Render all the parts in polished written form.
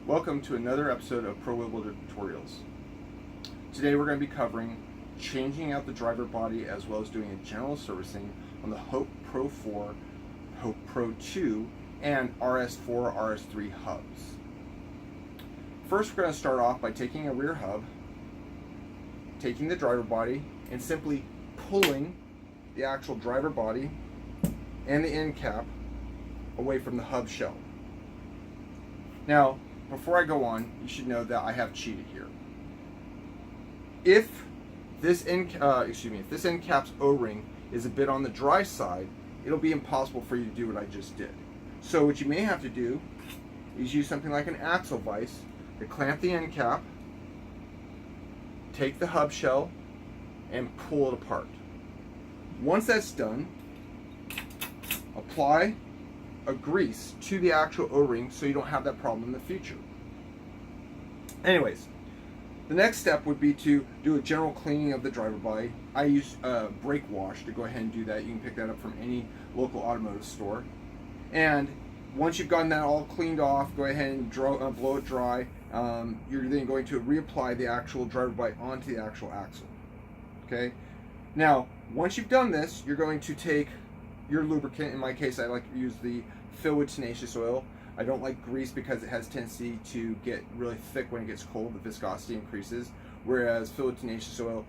Welcome to another episode of ProWheelBuilder Tutorials. Today we're going to be covering changing out the driver body as well as doing a general servicing on the Hope Pro 4, Hope Pro 2, and RS4, RS3 hubs. First we're going to start off by taking a rear hub, taking the driver body, and simply pulling the actual driver body and the end cap away from the hub shell. Now, before I go on, you should know that I have cheated here. If this end cap's O-ring is a bit on the dry side, it'll be impossible for you to do what I just did. So what you may have to do is use something like an axle vise to clamp the end cap, take the hub shell, and pull it apart. Once that's done, apply a grease to the actual O-ring so you don't have that problem in the future. Anyways, the next step would be to do a general cleaning of the driver body. I use brake wash to go ahead and do that. You can pick that up from any local automotive store. And once you've gotten that all cleaned off, go ahead and blow it dry. You're then going to reapply the actual driver body onto the actual axle. Okay. Now, once you've done this, you're going to take your lubricant. In my case, I like to use the fill with tenacious oil. I don't like grease because it has tendency to get really thick when it gets cold. The viscosity increases, whereas fill with tenacious oil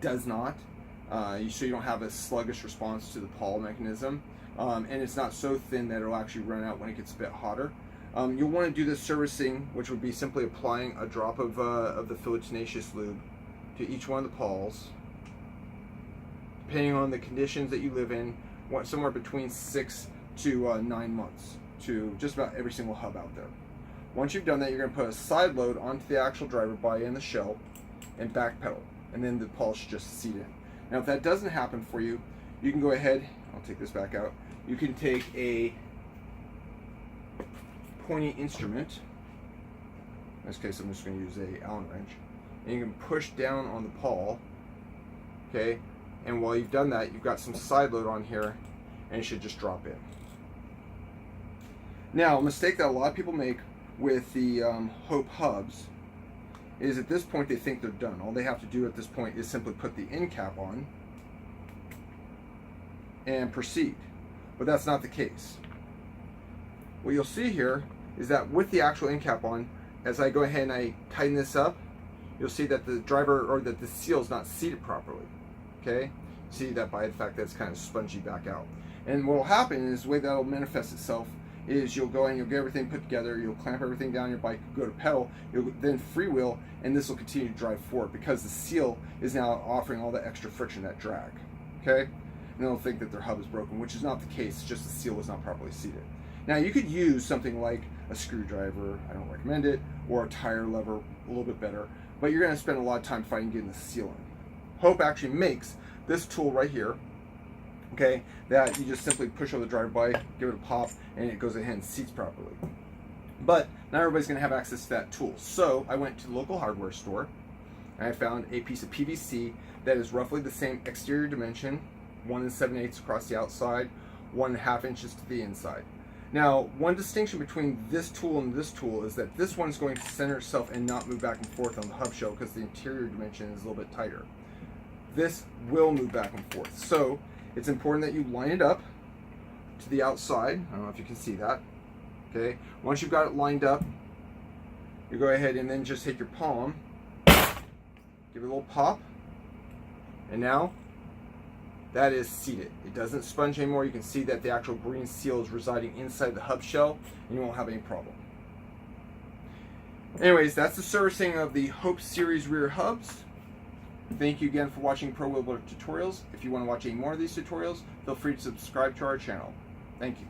does not. So you don't have a sluggish response to the Paul mechanism, and it's not so thin that it'll actually run out when it gets a bit hotter. You'll want to do this servicing, which would be simply applying a drop of the fill with tenacious lube to each one of the Pauls, depending on the conditions that you live in, somewhere between 6 to 9 months to just about every single hub out there. Once you've done that, you're going to put a side load onto the actual driver body and the shell and back pedal, and then the Paul should just seat in. Now if that doesn't happen for you, you can go ahead, I'll take this back out, you can take a pointy instrument, in this case I'm just going to use a Allen wrench, and you can push down on the Paul, okay, and while you've done that, you've got some side load on here, and it should just drop in. Now, a mistake that a lot of people make with the Hope hubs is at this point they think they're done. All they have to do at this point is simply put the end cap on and proceed. But that's not the case. What you'll see here is that with the actual end cap on, as I go ahead and I tighten this up, you'll see that the the seal is not seated properly. Okay? See that by the fact that it's kind of spongy back out. And what will happen is the way that will manifest itself is you'll go and you'll get everything put together, you'll clamp everything down your bike, go to pedal, you'll then freewheel, and this will continue to drive forward because the seal is now offering all the extra friction, that drag. Okay? And they'll think that their hub is broken, which is not the case, just the seal was not properly seated. Now you could use something like a screwdriver, I don't recommend it, or a tire lever, a little bit better, but you're going to spend a lot of time fighting getting the seal in. Hope actually makes this tool right here, okay, that you just simply push on the driver body, give it a pop, and it goes ahead and seats properly. But not everybody's going to have access to that tool. So I went to the local hardware store and I found a piece of PVC that is roughly the same exterior dimension, 1 7/8 across the outside, 1.5 inches to the inside. Now, one distinction between this tool and this tool is that this one's going to center itself and not move back and forth on the hub shell because the interior dimension is a little bit tighter. This will move back and forth. So it's important that you line it up to the outside. I don't know if you can see that. Okay. Once you've got it lined up, you go ahead and then just take your palm, give it a little pop, and now that is seated. It doesn't sponge anymore. You can see that the actual green seal is residing inside the hub shell, and you won't have any problem. Anyways, that's the servicing of the Hope series rear hubs. Thank you again for watching ProWheelBuilder Tutorials. If you want to watch any more of these tutorials, feel free to subscribe to our channel. Thank you.